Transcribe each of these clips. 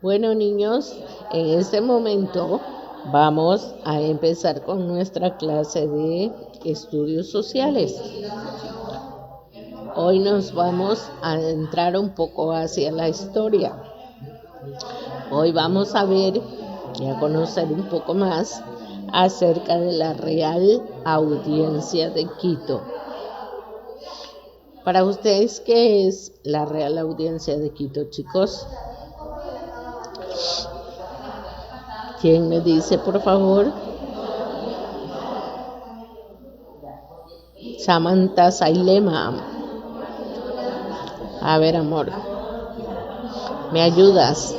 Bueno, niños, en este momento vamos a empezar con nuestra clase de estudios sociales. Hoy nos vamos a entrar un poco hacia la historia. Hoy vamos a ver y a conocer un poco más acerca de la Real Audiencia de Quito. Para ustedes, ¿qué es la Real Audiencia de Quito, chicos? ¿Quién me dice, por favor? Samantha Sailema. A ver, amor, ¿me ayudas?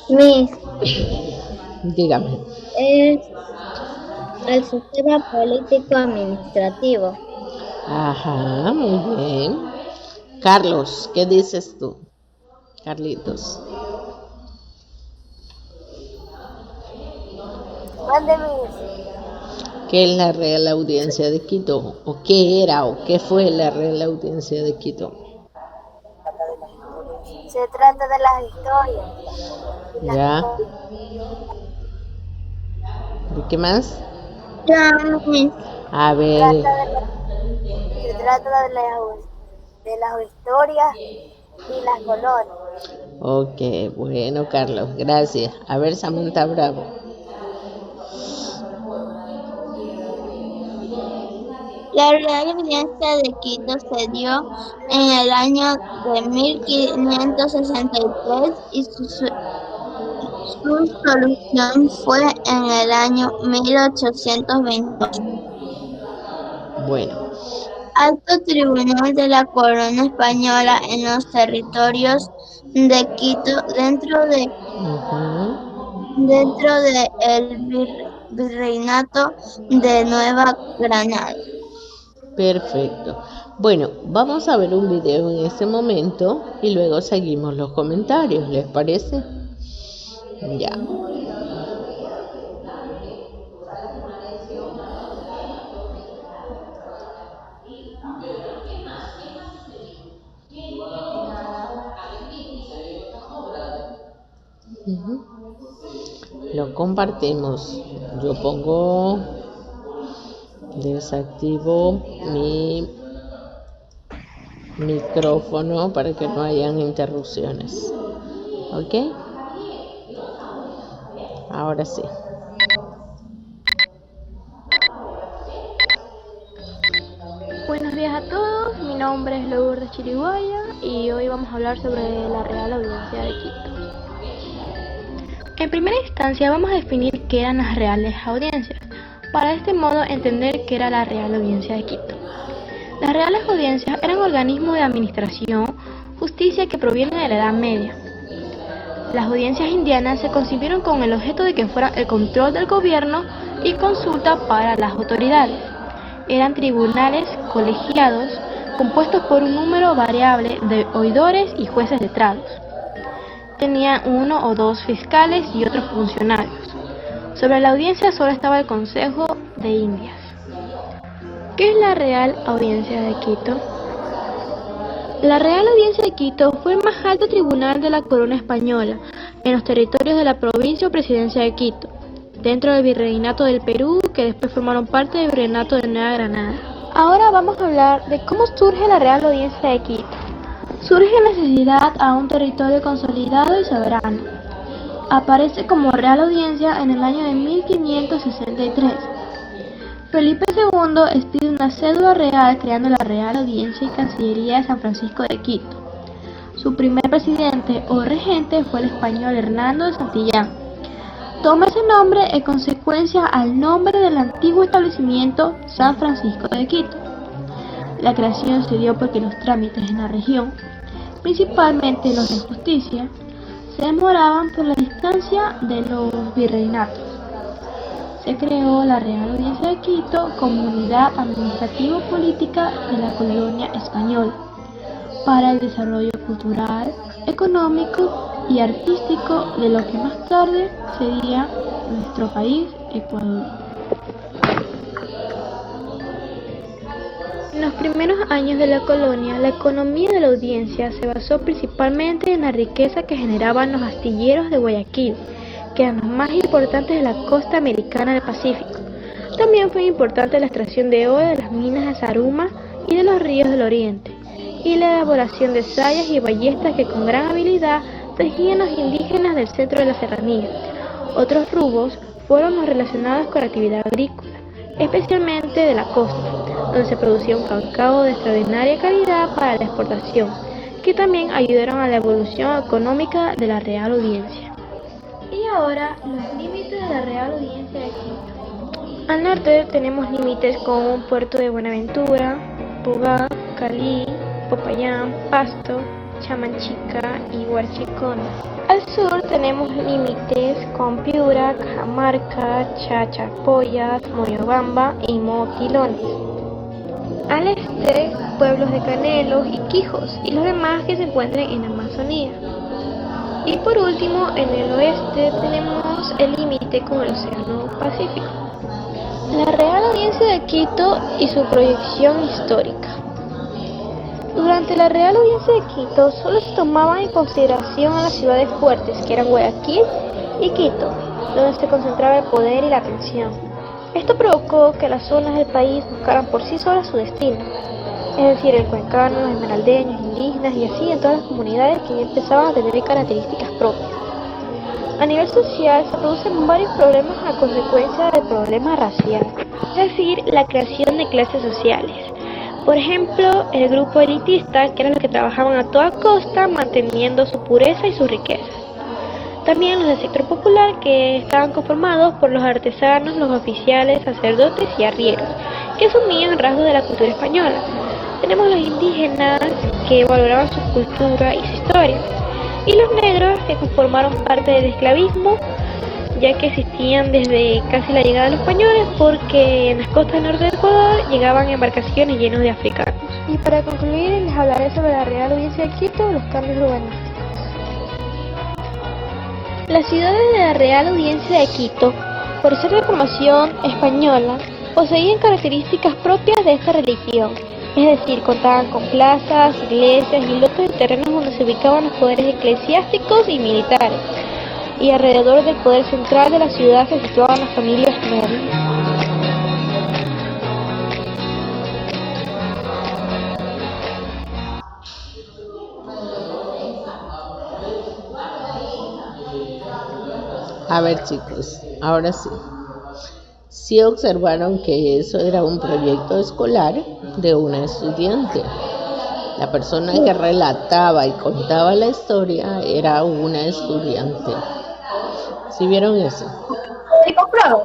Miss, Dígame. es el sistema político administrativo. Ajá, muy bien. Carlos, ¿qué dices tú? Carlitos. Mande, Miss. ¿Qué es la Real Audiencia de Quito? ¿O qué era o qué fue la Real Audiencia de Quito? Se trata de las historias y las ¿Ya? cosas. ¿Y qué más? Ya, Miss. A ver. Trata se trata de las historias y las colonias. Ok, bueno, Carlos, gracias. A ver, Samantha Bravo. La Real Audiencia de Quito se dio en el año de 1563 y su solución fue en el año 1828. Bueno. Alto Tribunal de la Corona Española en los territorios de Quito dentro de el Virreinato de Nueva Granada. Perfecto. Bueno, vamos a ver un video en este momento y luego seguimos los comentarios, ¿les parece? Ya. Lo compartimos. Yo pongo, desactivo mi micrófono para que no hayan interrupciones. ¿Ok? Ahora sí. Buenos días a todos, mi nombre es Lourdes Chiriguaya y hoy vamos a hablar sobre la Real Audiencia de Quito. En primera instancia vamos a definir qué eran las reales audiencias, para de este modo entender qué era la Real Audiencia de Quito. Las reales audiencias eran organismos de administración, justicia que provienen de la Edad Media. Las audiencias indianas se concibieron con el objeto de que fuera el control del gobierno y consulta para las autoridades. Eran tribunales colegiados compuestos por un número variable de oidores y jueces letrados. Tenían uno o dos fiscales y otros funcionarios. Sobre la audiencia solo estaba el Consejo de Indias. ¿Qué es la Real Audiencia de Quito? La Real Audiencia de Quito fue el más alto tribunal de la corona española en los territorios de la provincia o presidencia de Quito, dentro del Virreinato del Perú, que después formaron parte del Virreinato de Nueva Granada. Ahora vamos a hablar de cómo surge la Real Audiencia de Quito. Surge la necesidad a un territorio consolidado y soberano. Aparece como Real Audiencia en el año de 1563. Felipe II expide una cédula real creando la Real Audiencia y Cancillería de San Francisco de Quito. Su primer presidente o regente fue el español Hernando de Santillán. Toma ese nombre en consecuencia al nombre del antiguo establecimiento San Francisco de Quito. La creación se dio porque los trámites en la región, principalmente los de justicia, se demoraban por la distancia de los virreinatos. Se creó la Real Audiencia de Quito como unidad administrativo-política de la colonia española para el desarrollo cultural, económico y artístico de lo que más tarde sería nuestro país, Ecuador. En los primeros años de la colonia, la economía de la audiencia se basó principalmente en la riqueza que generaban los astilleros de Guayaquil, que eran los más importantes de la costa americana del Pacífico. También fue importante la extracción de oro de las minas de Zaruma y de los ríos del Oriente, y la elaboración de sayas y ballestas que con gran habilidad tejían los indígenas del centro de la serranía. Otros rubros fueron los relacionados con la actividad agrícola, especialmente de la costa, donde se producía un cacao de extraordinaria calidad para la exportación, que también ayudaron a la evolución económica de la Real Audiencia. Y ahora, los límites de la Real Audiencia de Quito. Al norte tenemos límites con Puerto de Buenaventura, Pugá, Calí, Popayán, Pasto, Chamanchica y Huarchicona. Al sur tenemos límites con Piura, Cajamarca, Chachapoyas, Moyobamba y Motilones. Al este, pueblos de Canelos y Quijos, y los demás que se encuentran en la Amazonía. Y por último, en el oeste tenemos el límite con el Océano Pacífico. La Real Audiencia de Quito y su proyección histórica. Durante la Real Audiencia de Quito solo se tomaban en consideración a las ciudades fuertes, que eran Guayaquil y Quito, donde se concentraba el poder y la atención. Esto provocó que las zonas del país buscaran por sí solas su destino, es decir, el cuencano, los esmeraldeños, indígenas y así en todas las comunidades que ya empezaban a tener características propias. A nivel social se producen varios problemas a consecuencia del problema racial, es decir, la creación de clases sociales. Por ejemplo, el grupo elitista, que eran los que trabajaban a toda costa manteniendo su pureza y sus riquezas. También los del sector popular, que estaban conformados por los artesanos, los oficiales, sacerdotes y arrieros, que asumían rasgos de la cultura española. Tenemos los indígenas, que valoraban su cultura y su historia, y los negros, que conformaron parte del esclavismo, ya que existían desde casi la llegada de los españoles, porque en las costas norte del Ecuador llegaban embarcaciones llenas de africanos. Y para concluir, les hablaré sobre la Real Audiencia de Quito y los cambios urbanísticos. Las ciudades de la Real Audiencia de Quito, por ser de formación española, poseían características propias de esta religión, es decir, contaban con plazas, iglesias y lotes de terrenos donde se ubicaban los poderes eclesiásticos y militares, y alrededor del poder central de la ciudad se situaban las familias nobles. A ver, chicos, ahora sí. Sí observaron que eso era un proyecto escolar de una estudiante. La persona que relataba y contaba la historia era una estudiante. ¿Sí vieron eso? ¿Federico Prado?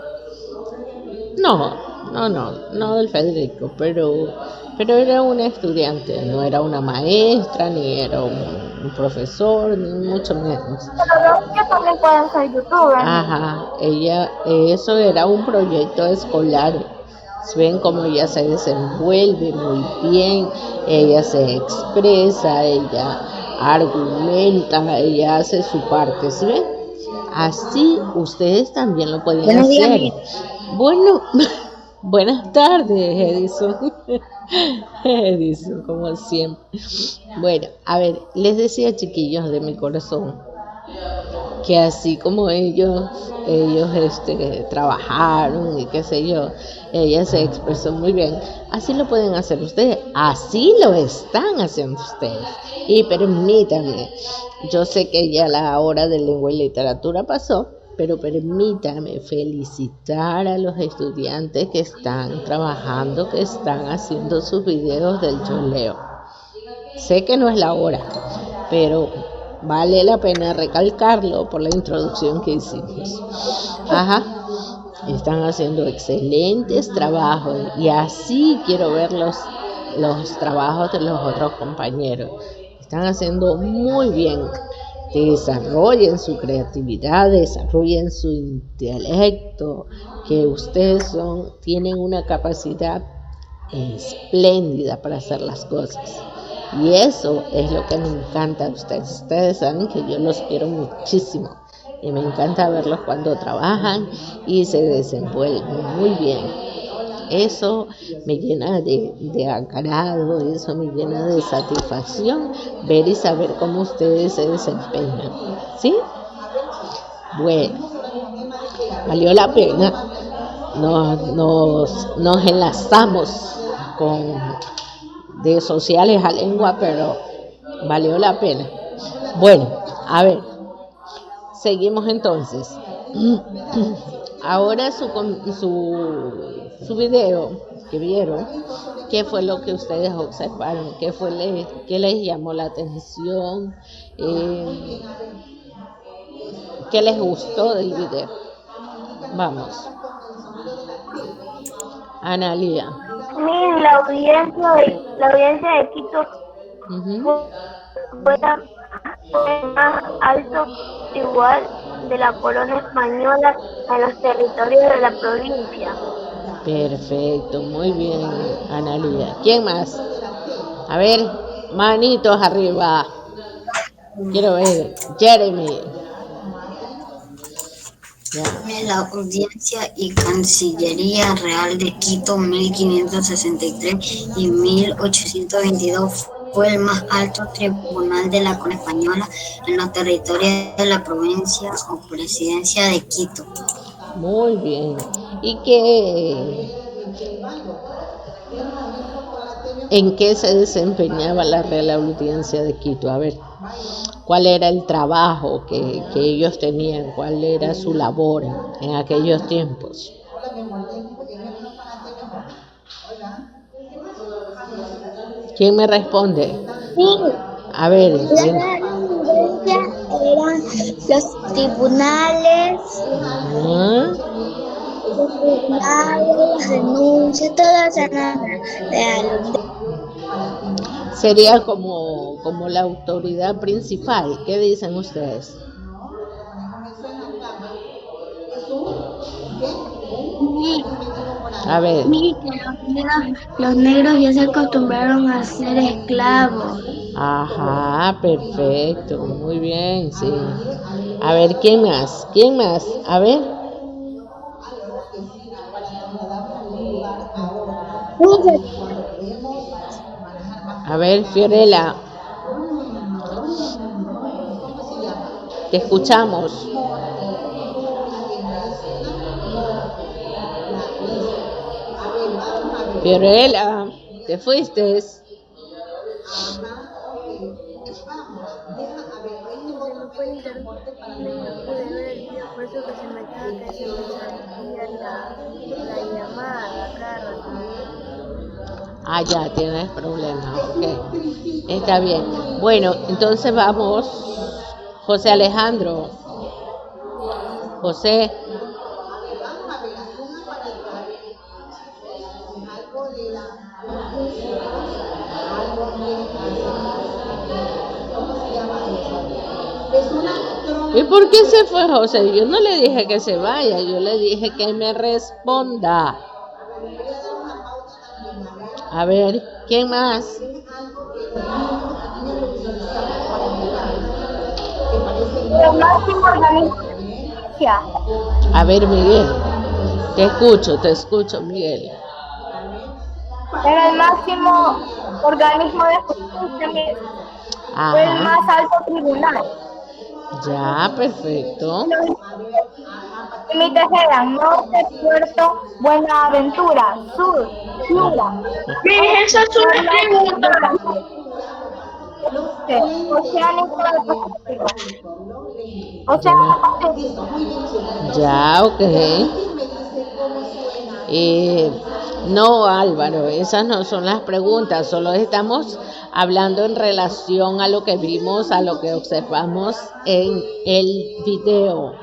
No del Federico, pero era una estudiante, no era una maestra, ni era un profesor, ni mucho menos. Pero los niños también pueden ser youtubers. Ajá, eso era un proyecto escolar. Ven cómo ella se desenvuelve muy bien, ella se expresa, ella argumenta, ella hace su parte, ¿sí ven? Así ustedes también lo pueden hacer. Bueno, buenas tardes, Edison. Edison, como siempre. Bueno, a ver, les decía, chiquillos de mi corazón, que así como ellos trabajaron y qué sé yo, ella se expresó muy bien, así lo pueden hacer ustedes, así lo están haciendo ustedes. Y permítanme, yo sé que ya la hora de lengua y literatura pasó, pero permítanme felicitar a los estudiantes que están trabajando, que están haciendo sus videos del Yo Leo. Sé que no es la hora, pero vale la pena recalcarlo por la introducción que hicimos. Ajá, están haciendo excelentes trabajos y así quiero ver los trabajos de los otros compañeros. Están haciendo muy bien. Desarrollen su creatividad, desarrollen su intelecto, que ustedes tienen una capacidad espléndida para hacer las cosas. Y eso es lo que me encanta de ustedes. Ustedes saben que yo los quiero muchísimo y me encanta verlos cuando trabajan y se desenvuelven muy bien. Eso me llena de agrado, eso me llena de satisfacción ver y saber cómo ustedes se desempeñan. ¿Sí? Bueno, valió la pena. Nos enlazamos con de sociales a lengua, pero valió la pena. Bueno, a ver, seguimos entonces. Ahora su video que vieron, ¿qué fue lo que ustedes observaron? ¿Qué les llamó la atención? Eh, ¿Qué les gustó del video? Vamos, Analia. La audiencia de Quito Ujú. fue más alto igual de la corona española en los territorios de la provincia. Perfecto, muy bien, Analia. ¿Quién más? A ver, manitos arriba. Quiero ver, Jeremy. Ya. La Audiencia y Cancillería Real de Quito 1563 y 1822 fue el más alto tribunal de la corona española en los territorios de la provincia o presidencia de Quito. Muy bien. ¿Y en qué se desempeñaba la Real Audiencia de Quito? A ver, ¿cuál era el trabajo que ellos tenían? ¿Cuál era su labor en aquellos tiempos? ¿Quién me responde? Sí, A ver, la Real Audiencia eran los tribunales, ¿ah? las denuncias, todas eran Real Audiencia. Sería como la autoridad principal. ¿Qué dicen ustedes? A ver. Sí, que los negros ya se acostumbraron a ser esclavos. Ajá, perfecto, muy bien, sí. A ver, ¿quién más? ¿Quién más? A ver. A ver, Fiorella, te escuchamos. Fiorella, te fuiste. Se me fue el internet y no pude ver, por eso que se me salía la llamada cada rato. Ah, ya, tienes problema, ok. Está bien. Bueno, entonces vamos. José Alejandro. José. ¿Y por qué se fue José? Yo no le dije que se vaya, yo le dije que me responda. A ver, ¿quién más? El máximo organismo de justicia. A ver, Miguel. Te escucho, Miguel. Era el máximo organismo de justicia, fue el Ajá. más alto tribunal. Ya, perfecto. Los límites eran norte, puerto, Buenaventura, sur, Piura. Esa es una pregunta. Oceánico del Pacífico. Océano Pacífico. Ya, ok. No, Álvaro, esas no son las preguntas, solo estamos hablando en relación a lo que vimos, a lo que observamos en el video.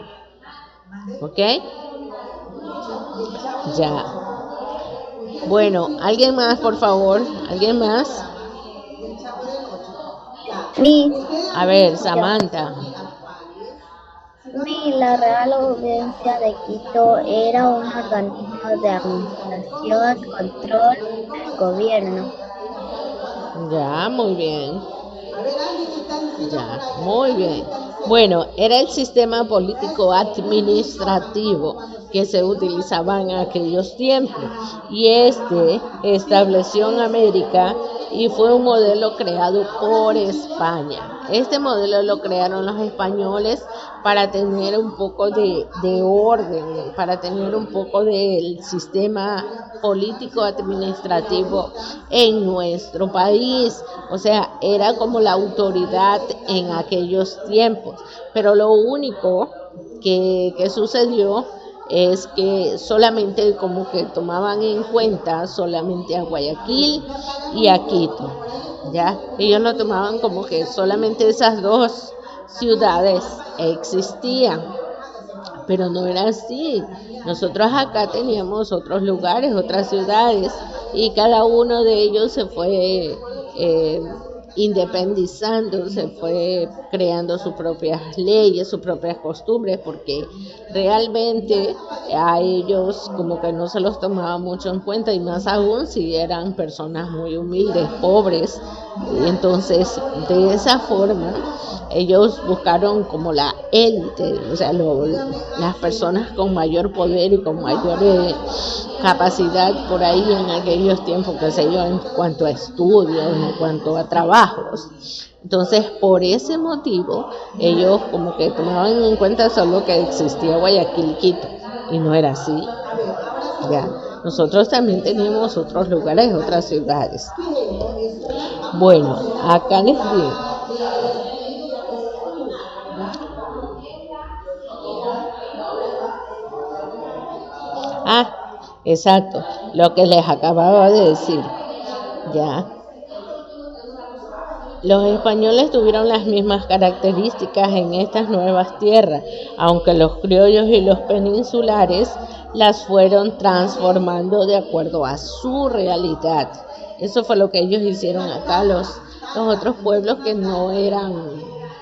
¿Ok? Ya. Bueno, ¿alguien más, por favor? ¿Alguien más? A ver, Samantha. La Real Audiencia de Quito era un organismo de administración, control del gobierno. Ya, muy bien. Ya, muy bien. Bueno, era el sistema político administrativo que se utilizaban en aquellos tiempos. Y este estableció en América y fue un modelo creado por España. Este modelo lo crearon los españoles para tener un poco de orden, para tener un poco del sistema político administrativo en nuestro país. O sea, era como la autoridad en aquellos tiempos. Pero lo único que sucedió es que solamente como que tomaban en cuenta solamente a Guayaquil y a Quito, ¿ya? Ellos lo tomaban como que solamente esas dos ciudades existían, pero no era así. Nosotros acá teníamos otros lugares, otras ciudades, y cada uno de ellos se fue independizando, se fue creando sus propias leyes, sus propias costumbres, porque realmente a ellos como que no se los tomaba mucho en cuenta, y más aún si eran personas muy humildes, pobres. Y entonces de esa forma ellos buscaron como la élite, o sea, las personas con mayor poder y con mayor capacidad por ahí en aquellos tiempos, qué sé yo, en cuanto a estudios, en cuanto a trabajos. Entonces, por ese motivo, ellos como que tomaban en cuenta solo que existía Guayaquil y Quito, y no era así. Ya, nosotros también teníamos otros lugares, otras ciudades. Bueno, acá les digo. Exacto, lo que les acababa de decir, ya. Los españoles tuvieron las mismas características en estas nuevas tierras, aunque los criollos y los peninsulares las fueron transformando de acuerdo a su realidad. Eso fue lo que ellos hicieron acá, los otros pueblos que no eran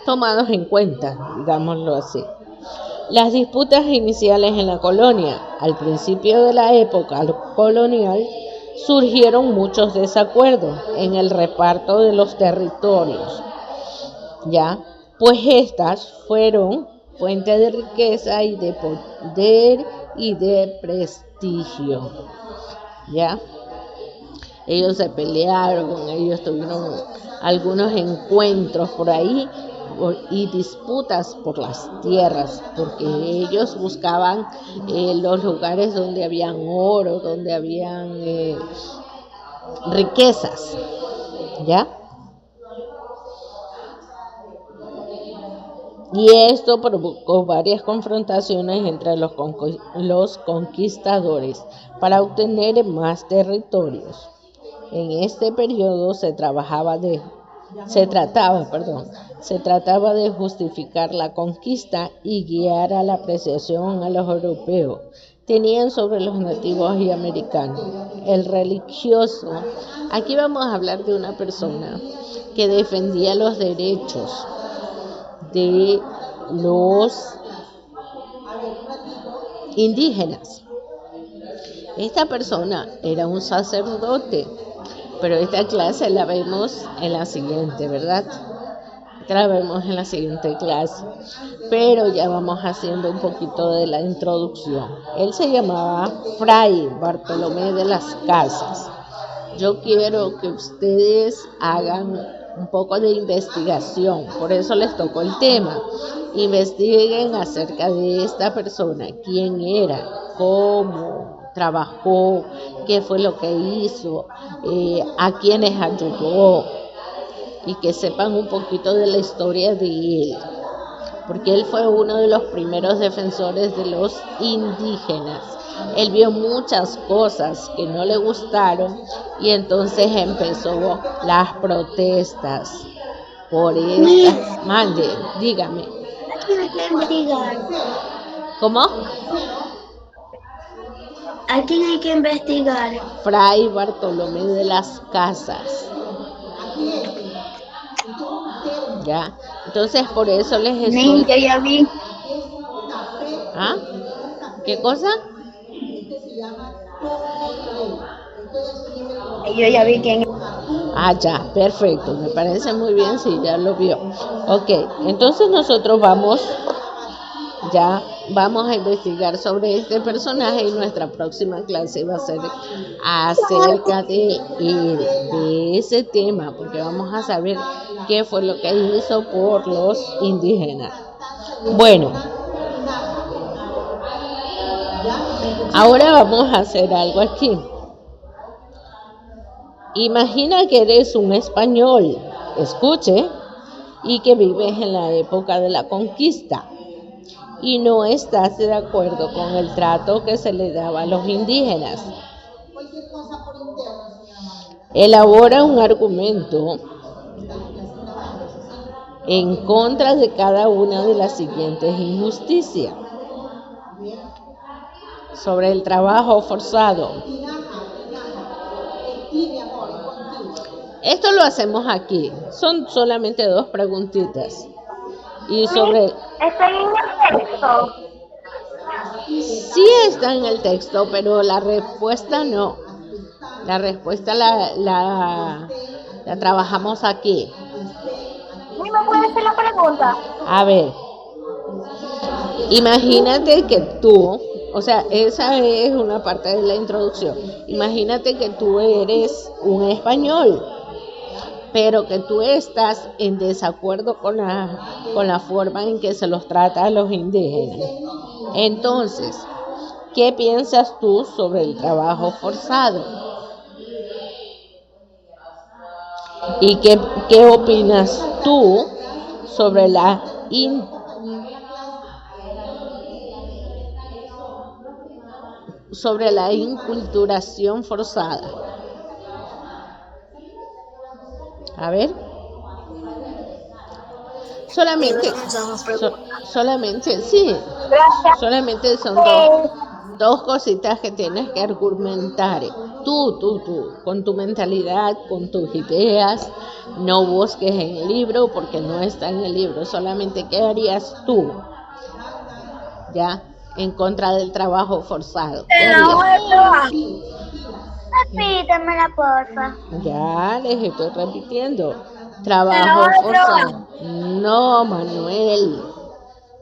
tomados en cuenta, digámoslo así. Las disputas iniciales en la colonia. Al principio de la época colonial surgieron muchos desacuerdos en el reparto de los territorios, ¿ya? Pues estas fueron fuente de riqueza y de poder y de prestigio, ¿ya? Ellos se pelearon, ellos tuvieron algunos encuentros por ahí y disputas por las tierras, porque ellos buscaban los lugares donde habían oro, donde habían riquezas, ¿ya? Y esto provocó varias confrontaciones entre los conquistadores para obtener más territorios. En este periodo se trataba de justificar la conquista y guiar a la apreciación a los europeos. Tenían sobre los nativos y americanos. El religioso. Aquí vamos a hablar de una persona que defendía los derechos de los indígenas. Esta persona era un sacerdote, pero esta clase la vemos en la siguiente, ¿verdad? La vemos en la siguiente clase, pero ya vamos haciendo un poquito de la introducción. Él se llamaba Fray Bartolomé de las Casas. Yo quiero que ustedes hagan un poco de investigación, por eso les tocó el tema. Investiguen acerca de esta persona, quién era, cómo trabajó, qué fue lo que hizo, a quienes ayudó, y que sepan un poquito de la historia de él, porque él fue uno de los primeros defensores de los indígenas. Él vio muchas cosas que no le gustaron y entonces empezó las protestas por esta. Mande, dígame. Hay que investigar. ¿Cómo? ¿A quién hay que investigar? Fray Bartolomé de las Casas. Ya, entonces por eso les estoy. Yo ya vi. ¿Ah? ¿Qué cosa? Yo ya vi quién. Ya, perfecto, me parece muy bien si ya lo vio. Ok, entonces nosotros vamos Ya vamos a investigar sobre este personaje y nuestra próxima clase va a ser acerca de ese tema, porque vamos a saber qué fue lo que hizo por los indígenas. Bueno, ahora vamos a hacer algo aquí. Imagina que eres un español, escuche, y que vives en la época de la conquista y no estás de acuerdo con el trato que se le daba a los indígenas. Elabora un argumento en contra de cada una de las siguientes injusticias. Sobre el trabajo forzado. Esto lo hacemos aquí. Son solamente 2 preguntitas. Y sobre... ¿Está en el texto? Sí está en el texto, pero la respuesta no. La respuesta la trabajamos aquí. ¿Me puede hacer la pregunta? A ver, imagínate que tú, o sea, esa es una parte de la introducción. Imagínate que tú eres un español, pero que tú estás en desacuerdo con la forma en que se los trata a los indígenas. Entonces, ¿qué piensas tú sobre el trabajo forzado? ¿Y qué opinas tú sobre la inculturación forzada? A ver. Solamente sí, Gracias. solamente son 2 cositas que tienes que argumentar. Tú, con tu mentalidad, con tus ideas, no busques en el libro porque no está en el libro. Solamente qué harías tú, ya, en contra del trabajo forzado. ¿Qué harías? Repítemela, porfa. Ya les estoy repitiendo. Trabajo forzado. No, Manuel.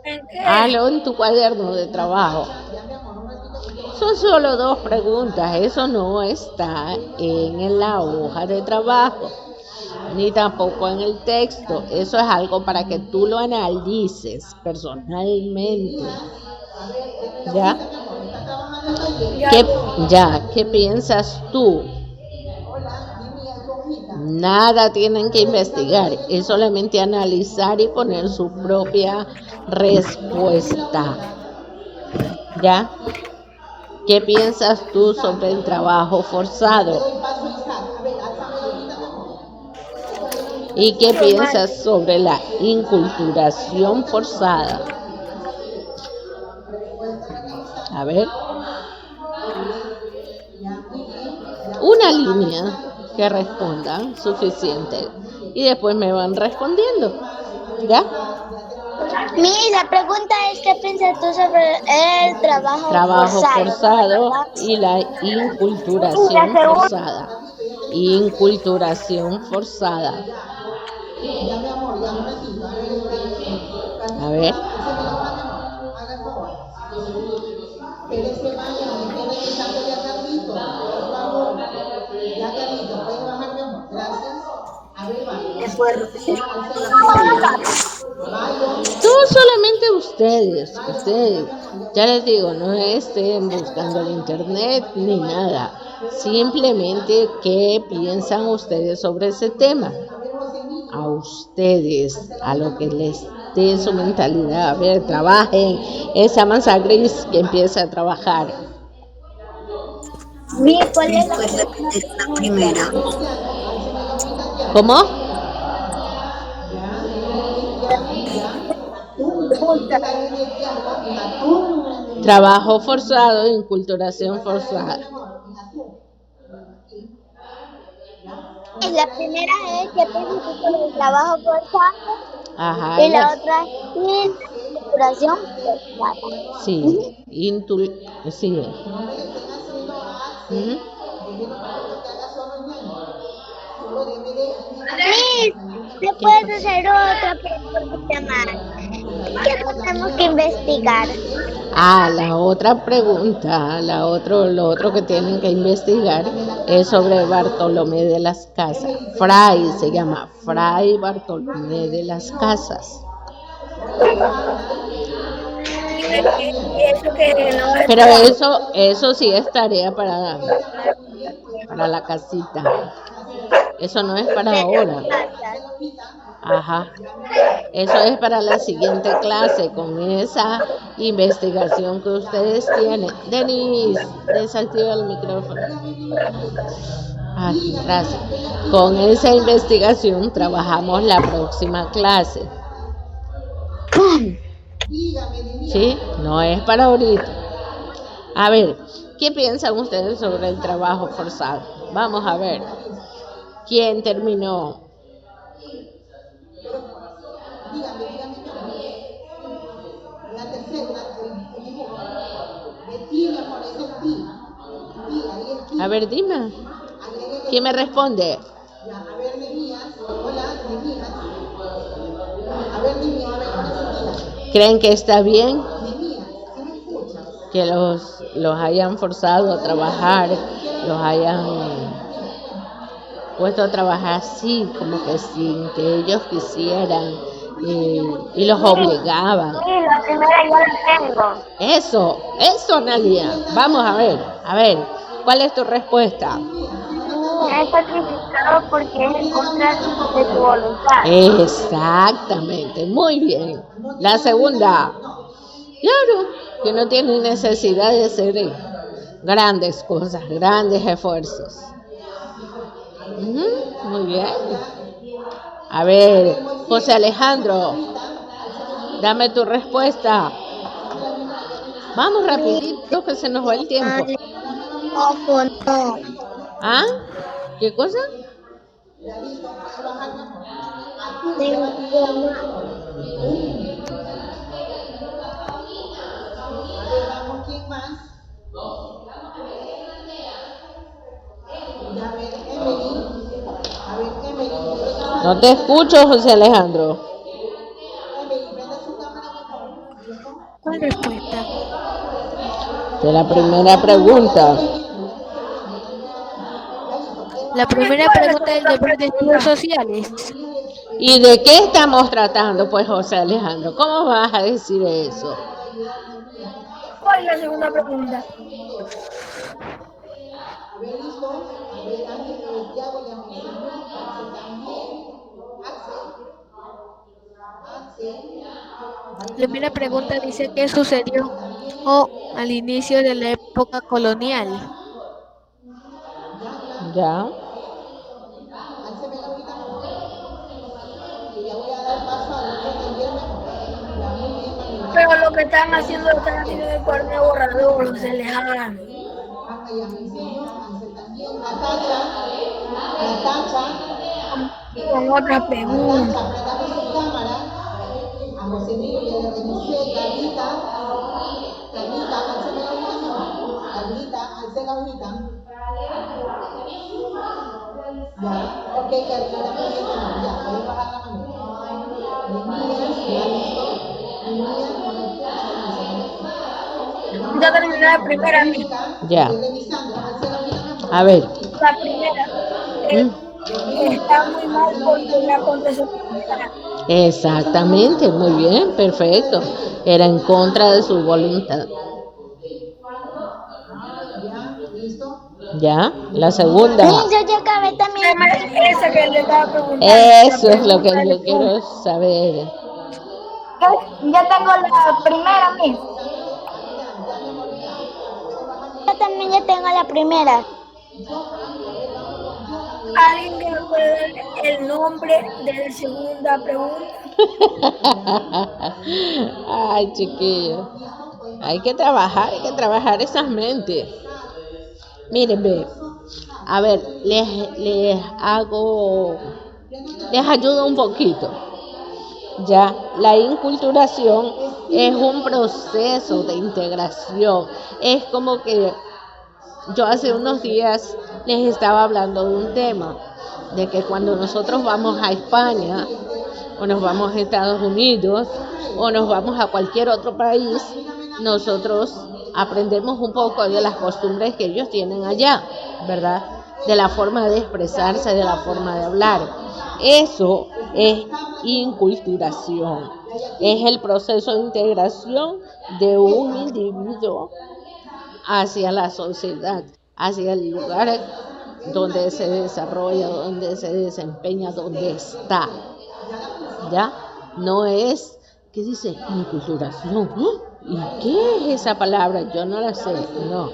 ¿En qué? Hazlo en tu cuaderno de trabajo. Son solo 2 preguntas. Eso no está en la hoja de trabajo, ni tampoco en el texto. Eso es algo para que tú lo analices personalmente. ¿Ya? ¿Qué piensas tú? Nada tienen que investigar, es solamente analizar y poner su propia respuesta. ¿Ya? ¿Qué piensas tú sobre el trabajo forzado? ¿Y qué piensas sobre la inculturación forzada? A ver. Una línea que respondan suficiente y después me van respondiendo. ¿Ya? La pregunta es ¿qué piensas tú sobre el trabajo forzado y la inculturación forzada? Inculturación forzada. A ver. Todos solamente ustedes, ya les digo, no estén buscando el internet ni nada, simplemente qué piensan ustedes sobre ese tema, a ustedes, a lo que les dé su mentalidad, a ver, trabajen, esa masa gris que empiece a trabajar. ¿Cuál es la primera? ¿Cómo? Trabajo forzado, inculturación forzada. La primera es que piensas tú sobre el trabajo forzado. Ajá, y la otra es inculturación forzada. Sí, sí. ¿Te puedes hacer otra pregunta más? ¿Qué tenemos que investigar? La otra pregunta, lo otro que tienen que investigar es sobre Bartolomé de las Casas. Fray se llama Fray Bartolomé de las Casas. Y eso que no es Pero trabajo. eso sí es tarea para la casita. Eso no es para De las ahora. casas. Ajá. Eso es para la siguiente clase, con esa investigación que ustedes tienen. Denise, desactiva el micrófono. Ay, gracias. Con esa investigación trabajamos la próxima clase. ¿Sí? No es para ahorita. A ver, ¿qué piensan ustedes sobre el trabajo forzado? Vamos a ver. ¿Quién terminó? A ver, dime. ¿Quién me responde? ¿Creen que está bien que los hayan forzado a trabajar, los hayan puesto a trabajar así, como que sin que ellos quisieran y los obligaban? Sí, la primera ya la tengo. Eso, Nadia. Vamos a ver, ¿cuál es tu respuesta? Es sacrificado porque es en contra de su voluntad. Exactamente, muy bien. La segunda, claro, que no tiene necesidad de hacer grandes cosas, grandes esfuerzos. Muy bien. A ver, José Alejandro, dame tu respuesta. Vamos rapidito que se nos va el tiempo. No. ¿Ah? ¿Qué cosa? No te escucho, José Alejandro. ¿Cuál respuesta? De la primera pregunta. La primera pregunta del deber de estudios sociales. ¿Y de qué estamos tratando, pues, José Alejandro? ¿Cómo vas a decir eso? ¿Cuál es la segunda pregunta? La primera pregunta dice qué sucedió al inicio de la época colonial. Ya. Pero lo que están haciendo en el cuaderno de borrador, se les hagan. Con otra pregunta. Ya terminé la primera. Ya. A ver. La primera está muy mal porque la contestó primera. Exactamente, muy bien, perfecto. Era en contra de su voluntad. Ya, la segunda. Yo ya acabé también. Esa que le estaba preguntando. Eso es lo que yo quiero saber. Ya tengo la primera, Miss. Yo también ya tengo la primera. ¿Alguien me puede dar el nombre de la segunda pregunta? Ay, chiquillo. Hay que trabajar esas mentes. Miren, ve. A ver, les ayudo un poquito. Ya, la inculturación es un proceso de integración. Es como que yo hace unos días les estaba hablando de un tema, de que cuando nosotros vamos a España o nos vamos a Estados Unidos, o nos vamos a cualquier otro país, nosotros aprendemos un poco de las costumbres que ellos tienen allá, ¿verdad? De la forma de expresarse, de la forma de hablar. Eso es inculturación. Es el proceso de integración de un individuo hacia la sociedad, hacia el lugar donde se desarrolla, donde se desempeña, donde está. ¿Ya? No es, ¿qué dice? Inculturación. ¿Y qué es esa palabra? Yo no la sé. No.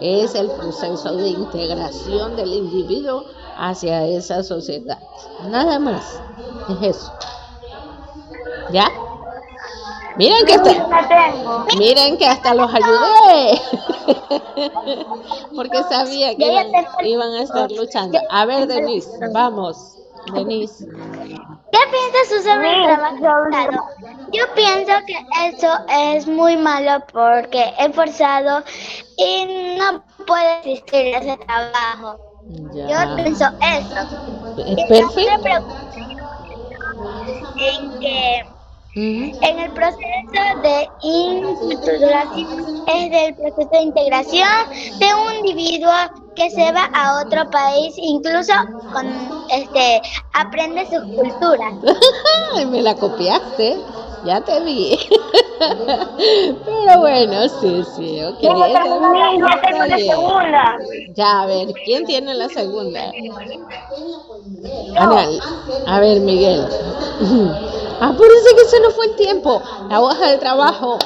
Es el proceso de integración del individuo hacia esa sociedad. Nada más. Es eso. ¿Ya? Miren que miren que hasta los ayudé. Porque sabía que iban a estar luchando. A ver, Denise, vamos. Denise. ¿Qué piensas tú sobre el trabajo forzado? Yo pienso que eso es muy malo porque es forzado y no puede existir ese trabajo. Ya. Yo pienso eso. Perfecto. En que en el proceso de inculturación es del proceso de integración de un individuo que se va a otro país, incluso aprende sus culturas. Me la copiaste, ya te vi. Pero bueno, sí, ok. Ya tengo la segunda. Ya, a ver, ¿quién tiene la segunda? Anal. A ver, Miguel. Apúrense que se nos fue el tiempo. La hoja de trabajo.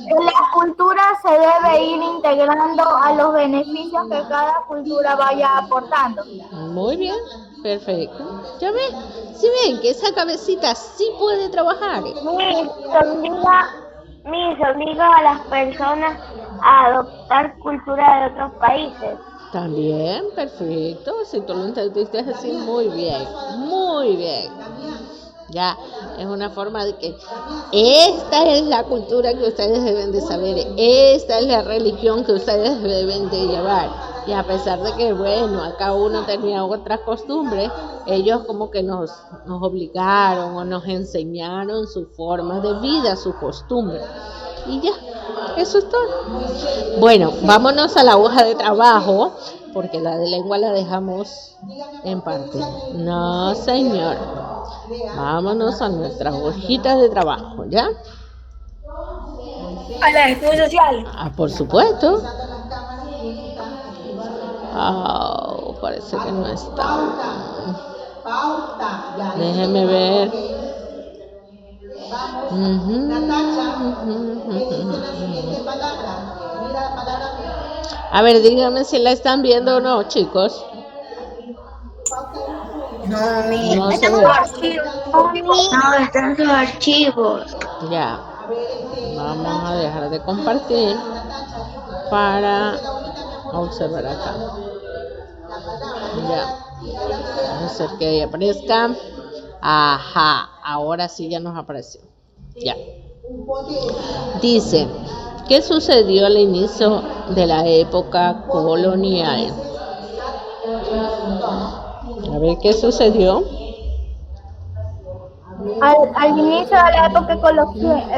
La cultura se debe ir integrando a los beneficios que cada cultura vaya aportando. Muy bien, perfecto. Ya ven, si ven que esa cabecita sí puede trabajar. Obliga a las personas a adoptar cultura de otros países. También, perfecto. Si tú lo entendiste así, muy bien, muy bien. Ya, es una forma de que esta es la cultura que ustedes deben de saber, esta es la religión que ustedes deben de llevar. Y a pesar de que, bueno, acá uno tenía otras costumbres, ellos como que nos obligaron o nos enseñaron su forma de vida, su costumbre. Y ya, eso es todo. Bueno, vámonos a la hoja de trabajo, porque la de lengua la dejamos en parte. No, señor. Vámonos a nuestra hojita de trabajo, ¿ya? A la estudio social. Por supuesto. Parece que no está. Déjeme ver. A ver, díganme si la están viendo o no, chicos. No se ve. Están sus archivos. Ya. Vamos a dejar de compartir para observar acá. Ya. Vamos a hacer que aparezca. Ajá. Ahora sí ya nos apareció. Ya. Dice, ¿qué sucedió al inicio de la época colonial? A ver, ¿qué sucedió? Al inicio de la época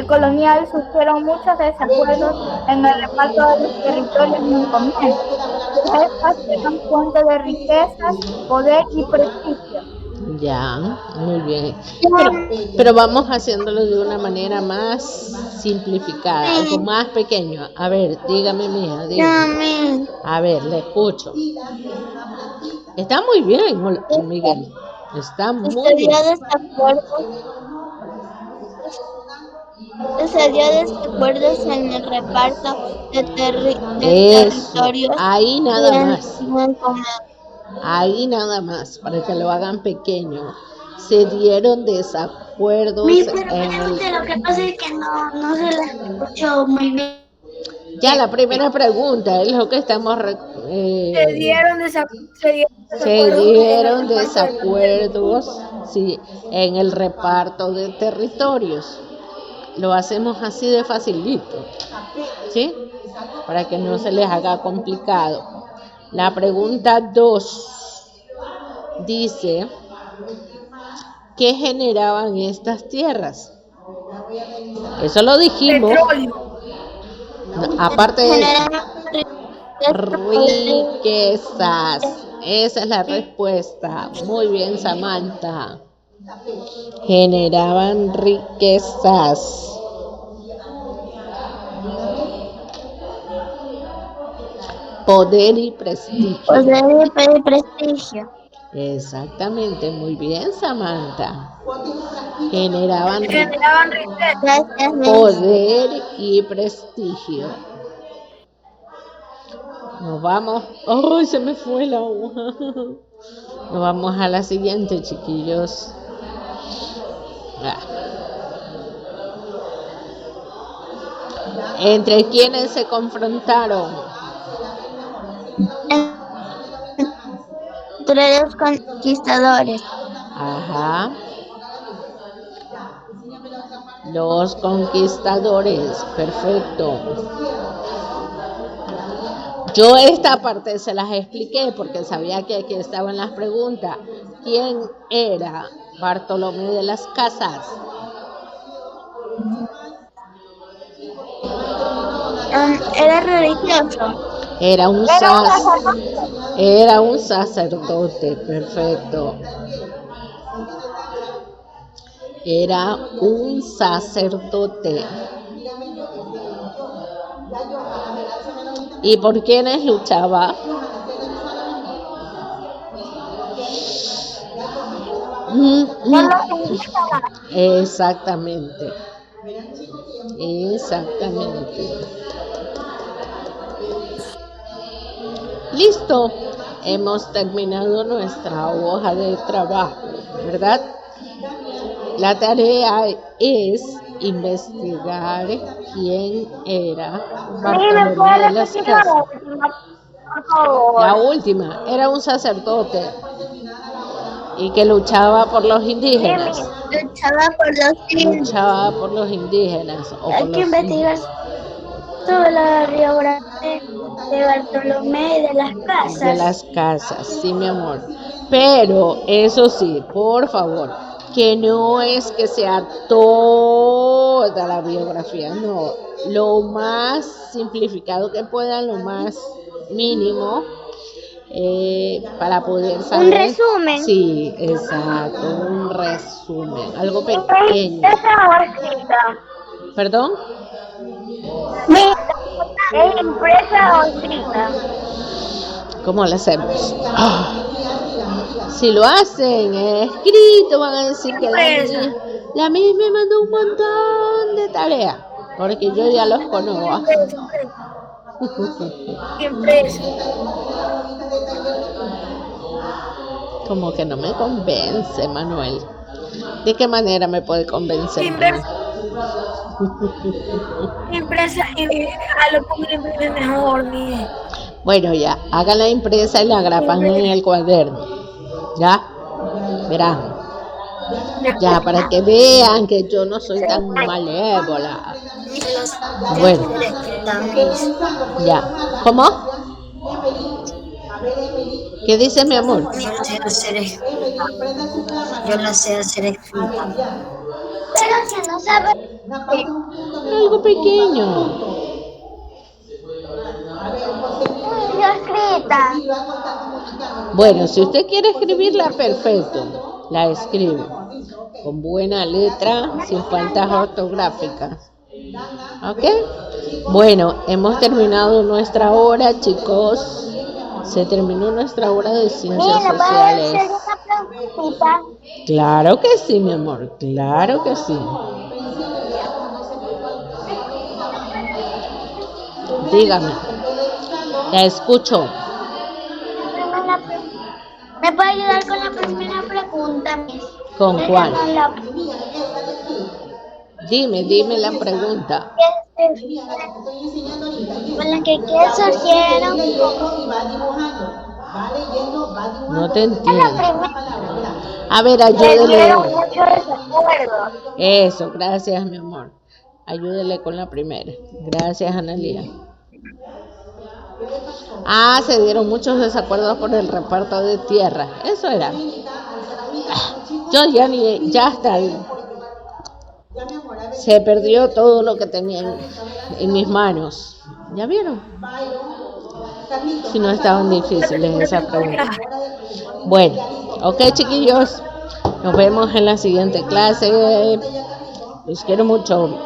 colonial surgieron muchos desacuerdos en el reparto de los territorios en el comienzo. Estas eran fuente de riquezas, poder y prestigio. Ya, muy bien. Pero vamos haciéndolo de una manera más simplificada, algo más pequeño. A ver, dígame, mija, dígame. A ver, le escucho. Está muy bien, Miguel. Está muy bien. Sucedió desacuerdos en el reparto de territorios. Ahí nada más. Ahí nada más, para que lo hagan pequeño. Se dieron desacuerdos Lo que pasa es que no se la escuchó muy bien. Ya la primera pregunta es lo que estamos... Se dieron desacuerdos, sí, en el reparto de territorios. Lo hacemos así de facilito, ¿sí? Para que no se les haga complicado. La pregunta 2 dice, ¿qué generaban estas tierras? Eso lo dijimos. Petróleo. Aparte de eso, Generaban riquezas. Esa es la respuesta. Muy bien, Samantha. Generaban riquezas. Poder y prestigio. poder y prestigio. Exactamente, muy bien, Samantha. Generaban Generaban riqueza. Gracias, Miss. poder y prestigio. Nos vamos. ¡Ay, se me fue el agua! Nos vamos a la siguiente, chiquillos. ¿Entre quiénes se confrontaron? Entre los conquistadores. Ajá. Los conquistadores. Perfecto. Yo esta parte se las expliqué porque sabía que aquí estaban las preguntas. ¿Quién era Bartolomé de las Casas? Era religioso. Era un sacerdote, perfecto. Era un sacerdote. ¿Y por quiénes luchaba? Exactamente. Listo. Hemos terminado nuestra hoja de trabajo, ¿verdad? La tarea es investigar quién era Bartolomé de las Casas. La última, era un sacerdote y que luchaba por los indígenas. Luchaba por los indígenas. Hay que investigar sobre la biografía de Bartolomé de las Casas. De las Casas, sí, mi amor. Pero eso sí, por favor, que no es que sea toda la biografía, no. Lo más simplificado que pueda, lo más mínimo, para poder saber. Un resumen. Sí, exacto, un resumen, algo pequeño. ¿Perdón? ¿Es impresa o escrita? ¿Cómo lo hacemos? Si lo hacen escrito, van a decir que la misma me mandó un montón de tareas, porque yo ya los conozco. Impresa. Como que no me convence, Manuel. ¿De qué manera me puede convencer? Impresa lo pongo impresa mejor, mire. Bueno, ya, hagan la impresa y la grapan en el cuaderno. ¿Ya? Verán. Ya, para que vean que yo no soy tan malévola. Bueno. Ya. ¿Cómo? ¿Qué dices, mi amor? Yo la sé hacer escrita. Pero que no sabe. Algo pequeño. Escrita. Bueno, si usted quiere escribirla, perfecto. La escribe. Con buena letra, sin faltas ortográficas. ¿Ok? Bueno, hemos terminado nuestra hora, chicos. Se terminó nuestra hora de ciencias sociales. Claro que sí, mi amor. Claro que sí. Dígame. La escucho. ¿Me puede ayudar con la primera pregunta, Miss? ¿Con cuál? Dime la pregunta. Con la que surgieron. No te entiendo. A ver, ayúdele. Eso, gracias, mi amor. Ayúdele con la primera. Gracias, Analia. Se dieron muchos desacuerdos por el reparto de tierra. Eso era. Yo ya está. Se perdió todo lo que tenía en mis manos. ¿Ya vieron? Si no estaban difíciles esas preguntas. Bueno, ok, chiquillos. Nos vemos en la siguiente clase. Los quiero mucho.